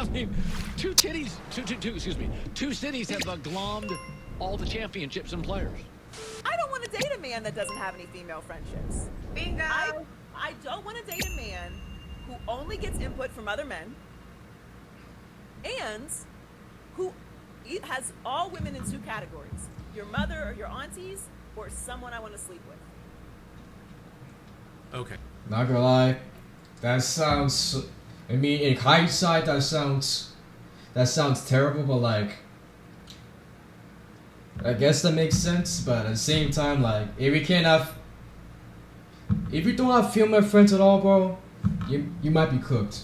I mean, two cities have glommed all the championships and players. I don't want to date a man that doesn't have any female friendships. Bingo. I don't want to date a man who only gets input from other men and who has all women in two categories: your mother or your aunties, or someone I want to sleep with. Okay. Not gonna lie, that sounds. I mean, in hindsight, that sounds terrible. But like, I guess that makes sense. But at the same time, like, if you don't have female friends at all, bro, you might be cooked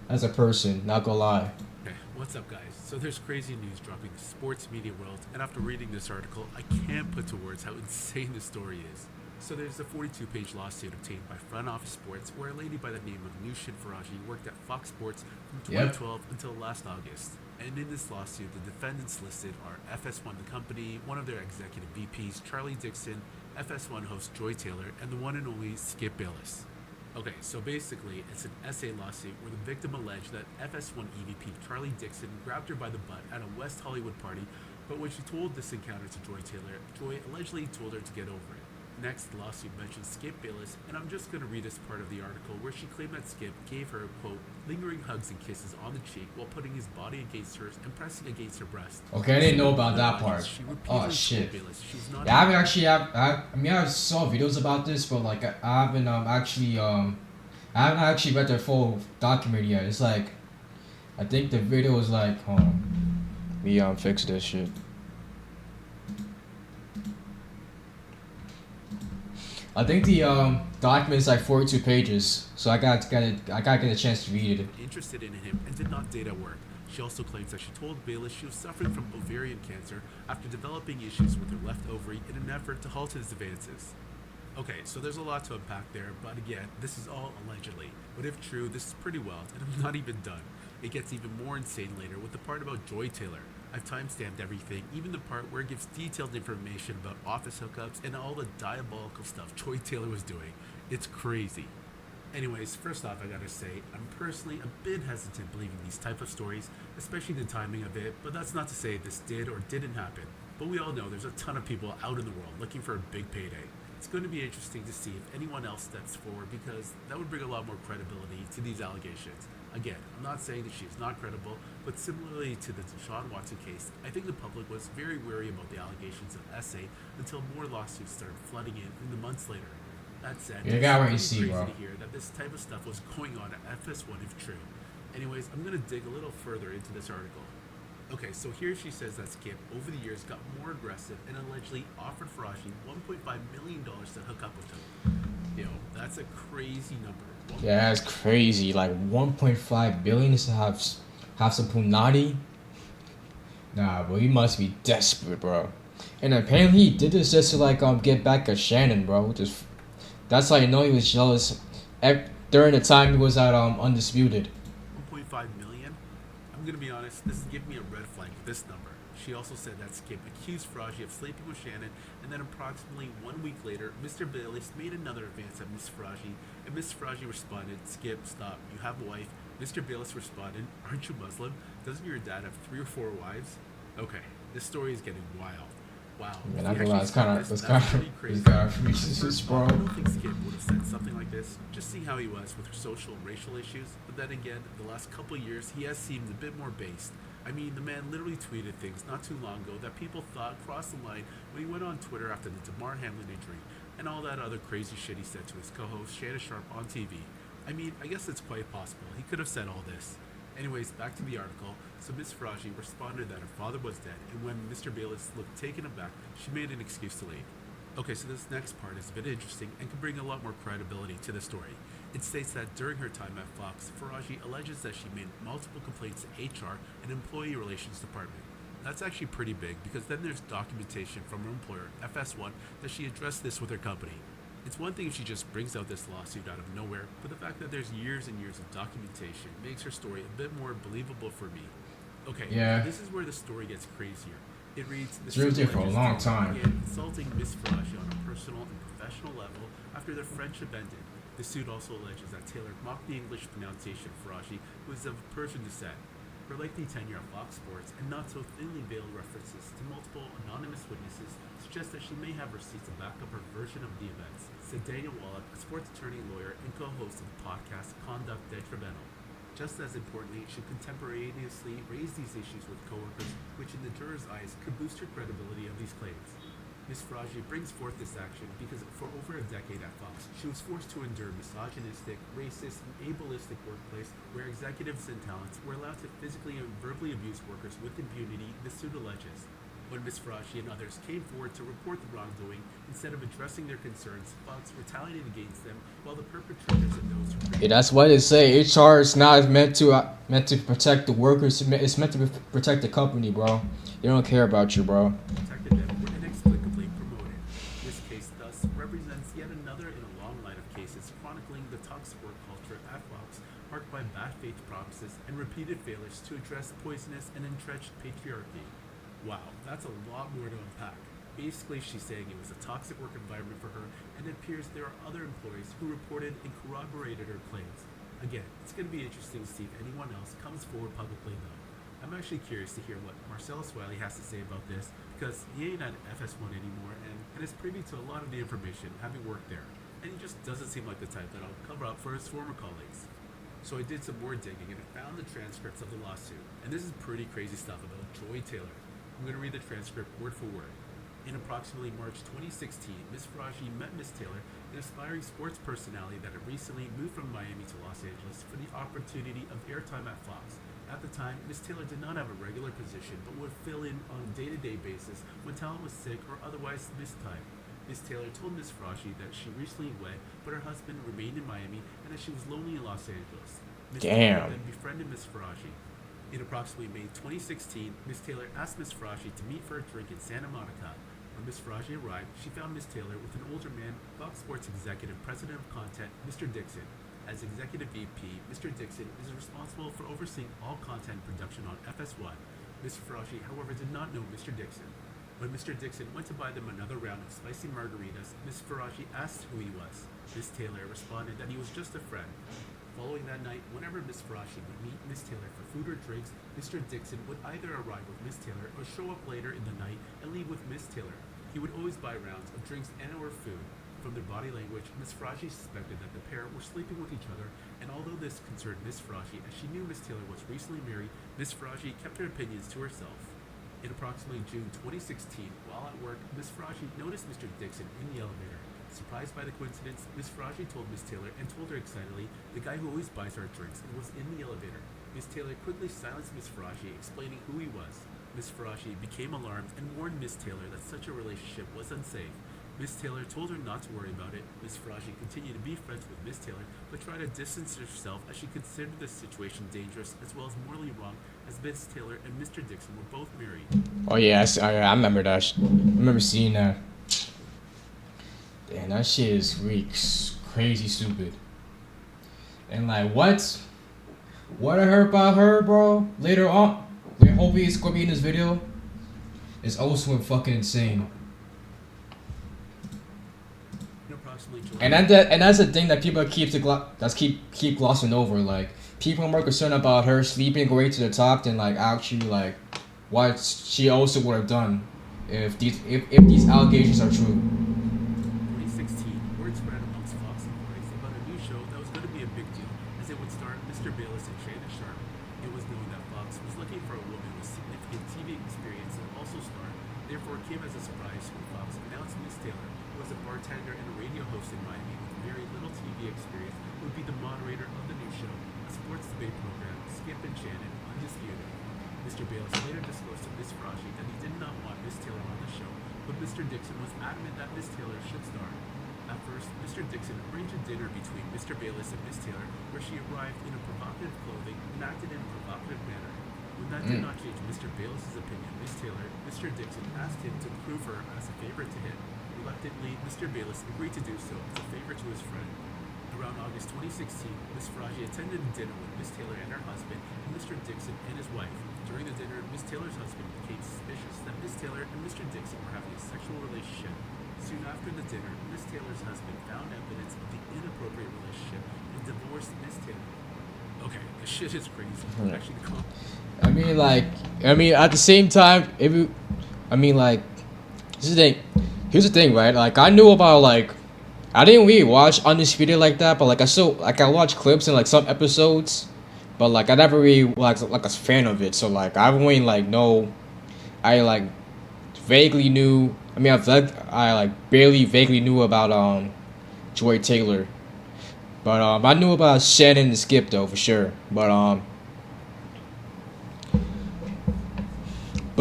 as a person. Not gonna lie. Okay, what's up, guys? So there's crazy news dropping the sports media world, and after reading this article, I can't put to words how insane the story is. So there's a 42-page lawsuit obtained by Front Office Sports, where a lady by the name of Nushin Faraji worked at Fox Sports from 2012 until last August. And in this lawsuit, the defendants listed are FS1 the company, one of their executive VPs, Charlie Dixon, FS1 host Joy Taylor, and the one and only Skip Bayless. Okay, so basically, it's an SA lawsuit where the victim alleged that FS1 EVP Charlie Dixon grabbed her by the butt at a West Hollywood party, but when she told this encounter to Joy Taylor, Joy allegedly told her to get over it. Next, the lawsuit mentions Skip Bayless, and I'm just going to read this part of the article where she claimed that Skip gave her, quote, lingering hugs and kisses on the cheek while putting his body against hers and pressing against her breast. Okay, I didn't know about that part. Oh shit. Yeah, I saw videos about this, but like I haven't actually read the full document yet. It's like, I think the video is like, we fix this shit. I think the document is like 42 pages, so I gotta get a chance to read it. Interested in him and did not date at work. She also claims that she told Bayless she was suffering from ovarian cancer after developing issues with her left ovary in an effort to halt his advances. Okay, so there's a lot to unpack there, but again, this is all allegedly. But if true, this is pretty wild, and I'm not even done. It gets even more insane later with the part about Joy Taylor. I've timestamped everything, even the part where it gives detailed information about office hookups and all the diabolical stuff Joy Taylor was doing. It's crazy. Anyways, first off, I gotta say, I'm personally a bit hesitant believing these type of stories, especially the timing of it, but that's not to say this did or didn't happen. But we all know there's a ton of people out in the world looking for a big payday. It's going to be interesting to see if anyone else steps forward, because that would bring a lot more credibility to these allegations. Again, I'm not saying that she is not credible, but similarly to the Deshaun Watson case, I think the public was very wary about the allegations of SA until more lawsuits started flooding in the months later. That said, it's crazy to hear that this type of stuff was going on at FS1 if true. Anyways, I'm going to dig a little further into this article. Okay, so here she says that Skip, over the years, got more aggressive and allegedly offered Faraji $1.5 million to hook up with him. Yo, that's a crazy number. Yeah, that's crazy. Like 1.5 billion to have some punani. Nah, bro, he must be desperate, bro. And apparently he did this just to like get back at Shannon, bro. That's how you know he was jealous. During the time he was at Undisputed. 1.5 million? I'm gonna be honest, this is giving me a red flag with this number. She also said that Skip accused Faraji of sleeping with Shannon, and then approximately 1 week later, Mr. Bayless made another advance at Miss Faraji, and Miss Faraji responded, "Skip, stop, you have a wife." Mr. Bayless responded, "Aren't you Muslim? Doesn't your dad have 3 or 4 wives?" Okay, this story is getting wild. Wow. Man, I realize it's kind of crazy, bro. I don't think Skip would have said something like this, just seeing how he was with her social and racial issues. But then again, the last couple of years, he has seemed a bit more based. I mean, the man literally tweeted things not too long ago that people thought crossed the line when he went on Twitter after the DeMar Hamlin injury, and all that other crazy shit he said to his co-host Shannon Sharp on TV. I mean, I guess it's quite possible he could have said all this. Anyways, back to the article. So Miss Faraji responded that her father was dead, and when Mr. Bayless looked taken aback, she made an excuse to leave. Okay, so this next part is a bit interesting and can bring a lot more credibility to the story. It states that during her time at Fox, Faraji alleges that she made multiple complaints to HR and Employee Relations Department. That's actually pretty big, because then there's documentation from her employer, FS1, that she addressed this with her company. It's one thing if she just brings out this lawsuit out of nowhere, but the fact that there's years and years of documentation makes her story a bit more believable for me. Okay, yeah. This is where the story gets crazier. It reads, it's been there for a long time. Began insulting Miss Faraji on a personal and professional level after their friendship ended. The suit also alleges that Taylor mocked the English pronunciation of Faraji, who is of Persian descent. Her lengthy tenure at Fox Sports and not so thinly veiled references to multiple anonymous witnesses suggest that she may have receipts to back up her version of the events, said Daniel Wallach, a sports attorney, lawyer, and co-host of the podcast Conduct Detrimental. Just as importantly, she contemporaneously raised these issues with coworkers, which in the jurors' eyes could boost her credibility of these claims. Ms. Faraji brings forth this action because for over a decade at Fox, she was forced to endure misogynistic, racist, and ableistic workplace where executives and talents were allowed to physically and verbally abuse workers with impunity, the suit alleges. When Ms. Faraji and others came forward to report the wrongdoing, instead of addressing their concerns, Fox retaliated against them, while the perpetrators and those who... Yeah, that's why they say HR is not meant to protect the workers. It's meant to protect the company, bro. They don't care about you, bro. Protected them were inexplicably promoted. This case thus represents yet another in a long line of cases chronicling the toxic work culture at Fox, marked by bad faith promises and repeated failures to address poisonous and entrenched patriarchy. Wow, that's a lot more to unpack. Basically, she's saying it was a toxic work environment for her, and it appears there are other employees who reported and corroborated her claims. Again, it's going to be interesting to see if anyone else comes forward publicly, though. I'm actually curious to hear what Marcellus Wiley has to say about this, because he ain't at FS1 anymore, and is privy to a lot of the information, having worked there. And he just doesn't seem like the type that'll cover up for his former colleagues. So I did some more digging, and I found the transcripts of the lawsuit. And this is pretty crazy stuff about Joy Taylor. I'm going to read the transcript word for word. In approximately March 2016, Ms. Faraji met Ms. Taylor, an aspiring sports personality that had recently moved from Miami to Los Angeles for the opportunity of airtime at Fox. At the time, Ms. Taylor did not have a regular position, but would fill in on a day-to-day basis when talent was sick or otherwise missed time. Ms. Taylor told Ms. Faraji that she recently wed, but her husband remained in Miami and that she was lonely in Los Angeles. Ms. Taylor then befriended Ms. Faraji. In approximately May 2016, Ms. Taylor asked Ms. Faraji to meet for a drink in Santa Monica. When Ms. Faraji arrived, she found Ms. Taylor with an older man, Fox Sports Executive President of Content, Mr. Dixon. As Executive VP, Mr. Dixon is responsible for overseeing all content production on FS1. Ms. Faraji, however, did not know Mr. Dixon. When Mr. Dixon went to buy them another round of spicy margaritas, Ms. Faraji asked who he was. Ms. Taylor responded that he was just a friend. Following that night, whenever Ms. Faraji would meet Ms. Taylor for food or drinks, Mr. Dixon would either arrive with Ms. Taylor or show up later in the night and leave with Ms. Taylor. He would always buy rounds of drinks and or food. From their body language, Ms. Faraji suspected that the pair were sleeping with each other, and although this concerned Ms. Faraji as she knew Ms. Taylor was recently married, Ms. Faraji kept her opinions to herself. In approximately June 2016, while at work, Ms. Faraji noticed Mr. Dixon in the elevator. Surprised by the coincidence, Ms. Faraji told Ms. Taylor and told her excitedly, the guy who always buys her drinks was in the elevator. Ms. Taylor quickly silenced Ms. Faraji, explaining who he was. Ms. Faraji became alarmed and warned Ms. Taylor that such a relationship was unsafe. Ms. Taylor told her not to worry about it. Ms. Faraji continued to be friends with Ms. Taylor, but tried to distance herself as she considered the situation dangerous as well as morally wrong, as Ms. Taylor and Mr. Dixon were both married. Oh yeah, I remember that. I remember seeing that. Damn, that shit is crazy stupid. And like, what I heard about her, bro, later on, hopefully it's gonna be in this video, is also fucking insane. And that's the thing that people keep glossing over. Like, people are more concerned about her sleeping way to the top than like actually like what she also would have done if these allegations are true. 2016, word spread amongst Fox employees about a new show that was going to be a big deal, as it would star Mr. Bayless and Shannon Sharp. It was known that Fox was looking for a woman with significant TV experience and also star. Therefore, it came as a surprise when Fox announced Ms. Taylor, who was a bartender and a radio host in Miami with very little TV experience, would be the moderator of the new show, a sports debate program, Skip and Shannon, Undisputed. Mr. Bayless later disclosed to Ms. Faraji that he did not want Ms. Taylor on the show, but Mr. Dixon was adamant that Ms. Taylor should star. At first, Mr. Dixon arranged a dinner between Mr. Bayless and Ms. Taylor, where she arrived in a provocative clothing and acted in a provocative manner. When that did not change Mr. Bayless's opinion, Ms. Taylor, Mr. Dixon asked him to prove her as a favorite to him. Reluctantly, Mr. Bayless agreed to do so as a favor to his friend. Around August 2016, Ms. Faraji attended a dinner with Ms. Taylor and her husband, and Mr. Dixon and his wife. During the dinner, Ms. Taylor's husband became suspicious that Ms. Taylor and Mr. Dixon were having a sexual relationship. Soon after the dinner, Ms. Taylor's husband found evidence of the inappropriate relationship and divorced Ms. Taylor. Okay, this shit is crazy. Actually, mean, like, at the same time, if you, I mean, like, this is the thing. Here's the thing, right? Like, I knew about, like, I didn't really watch Undisputed like that, but, like, I watched clips and, like, some episodes, but, like, I never really, like a fan of it, so, like, I only, like, I, like, vaguely knew, I, like, barely vaguely knew about, Joy Taylor, but, I knew about Shannon and Skip, though, for sure, but,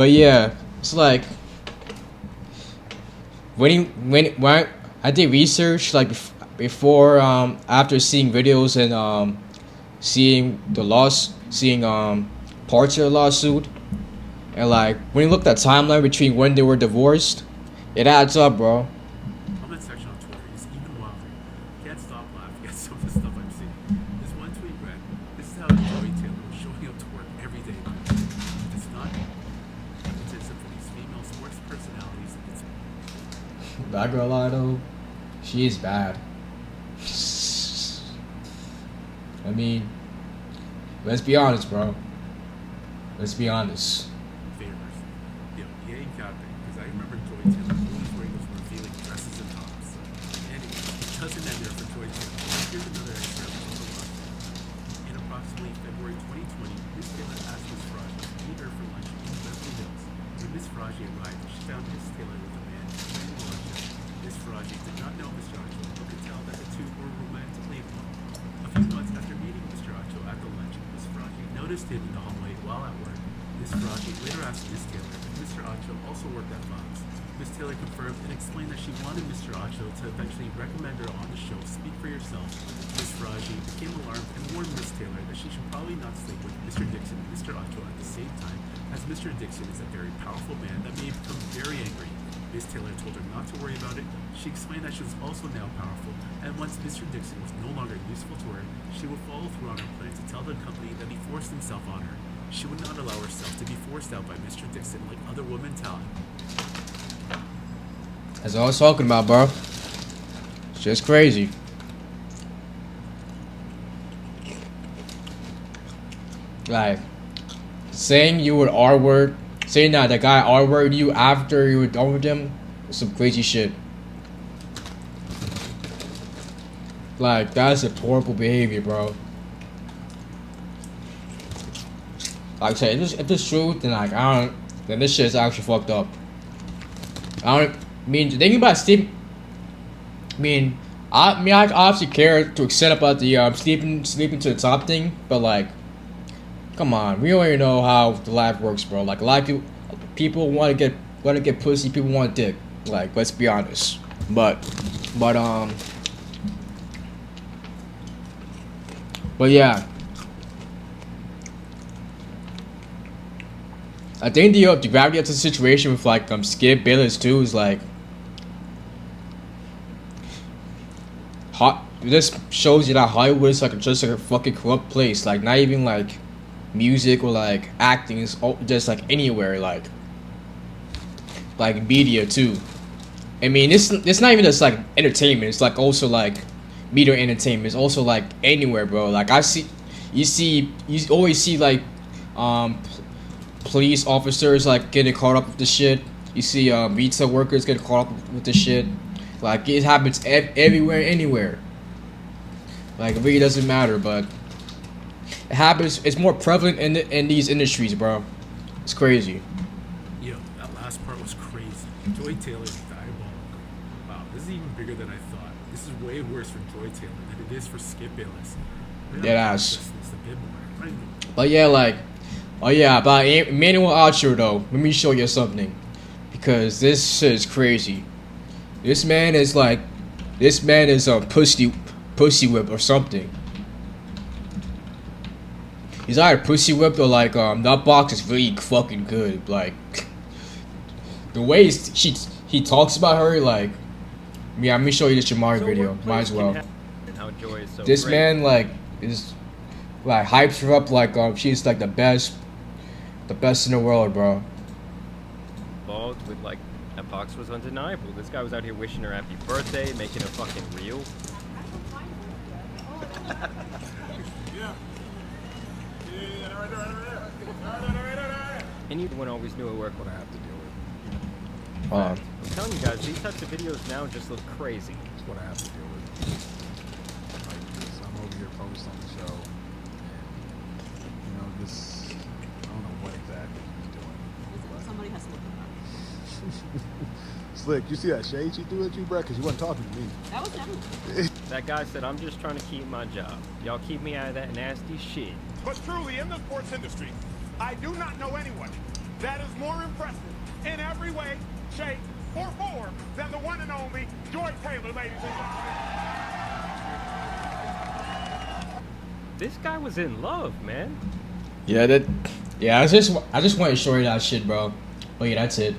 yeah, it's, like, when I did research like before after seeing videos and seeing parts of the lawsuit, and like when you look at the timeline between when they were divorced, it adds up, bro. Comment section on Twitter is even wilder. Can't stop laughing at some of the stuff I'm seeing. This one tweet read, "This is how Joey Taylor was showing up to work every day. It's not competition for these female sports personalities. It's That girl, I know, she is bad. I mean, let's be honest, bro. Let's be honest. favors. He ain't capping, because I remember Joy Taylor always wearing those revealing dresses and tops. Anyway, it doesn't end there for Joy Taylor. Here's another excerpt from the lawsuit. In approximately February 2020, Miss Taylor asked Miss Frazier to meet her for lunch in Beverly Hills. When Miss Frazier arrived, she found Miss Taylor with a man named Roger. Miss Frazier did not know Mr. Ocho, but could tell that the two were romantically involved. A few months after meeting Mr. Ocho at the lunch, Miss Frazier noticed him in the hallway while at work. Miss Frazier later asked Miss Taylor if Mr. Ocho also worked at Fox. Miss Taylor confirmed and explained that she wanted Mr. Ocho to eventually recommend her on the show Speak for Yourself. Miss Frazier became alarmed and warned Miss Taylor that she should probably not sleep with Mr. Dixon and Mr. Ocho at the same time, as Mr. Dixon is a very powerful man that may become very angry. Miss Taylor told her not to worry about it. She explained that she was also now powerful, and once Mr. Dixon was no longer useful to her, she would follow through on her plan to tell the company that he forced himself on her. She would not allow herself to be forced out by Mr. Dixon like other women talent. That's all I was talking about, bro. It's just crazy. Like, saying you would R-word, saying that the guy R-worded you after you were done with him, is some crazy shit. Like, that's deplorable behavior, bro. Like I said, if it's true, then like then this shit is actually fucked up. I mean, thinking about Steve. I obviously care to accept about the sleeping to the top thing, but like, come on, we already know how the life works, bro. Like a lot of people want to get pussy, people want dick. Like, let's be honest. But yeah. I think the gravity of the situation with like Skip Bayless too is like this shows you that Hollywood is like just like a fucking corrupt place. Like not even like music or like acting is just like anywhere like media too. I mean it's not even just like entertainment. It's like also like media entertainment. It's also like anywhere, bro. Like you always see like police officers like getting caught up with the shit. You see retail workers getting caught up with the shit. Like it happens everywhere, anywhere. Like it really doesn't matter, but it happens. It's more prevalent in these industries, bro. It's crazy. Yo, that last part was crazy. Joy Taylor is diabolical. Wow, this is even bigger than I thought. This is way worse for Joy Taylor than it is for Skip Bayless. Dead ass. It's a bit more. But yeah, like. Oh yeah, about Emmanuel Archer though. Let me show you something, because this shit is crazy. This man is a pussy whip or something. He's either pussy whip or like that box is really fucking good. Like the way he talks about her, like yeah. Let me show you the Shamari video. Might as well. This man like is like hypes her up like she's like the best in the world, bro. Involved with like that box was undeniable. This guy was out here wishing her happy birthday, making a fucking reel. Yeah, right there. And you always knew it worked. What I have to deal with. I'm telling you guys, these types of videos now just look crazy. That's what I have to deal with. Like, this, I'm over here focused on the show, and you know, this. I don't know what exactly he's doing. Somebody has to look at Slick, you see that shade she threw at you, bro? Because you wasn't talking to me. that. That was never. That guy said, I'm just trying to keep my job. Y'all keep me out of that nasty shit. But truly, in the sports industry, I do not know anyone that is more impressive in every way, shape, or form than the one and only Joy Taylor, ladies and gentlemen. This guy was in love, man. Yeah, I just wanted to show you that shit, bro. But yeah, that's it.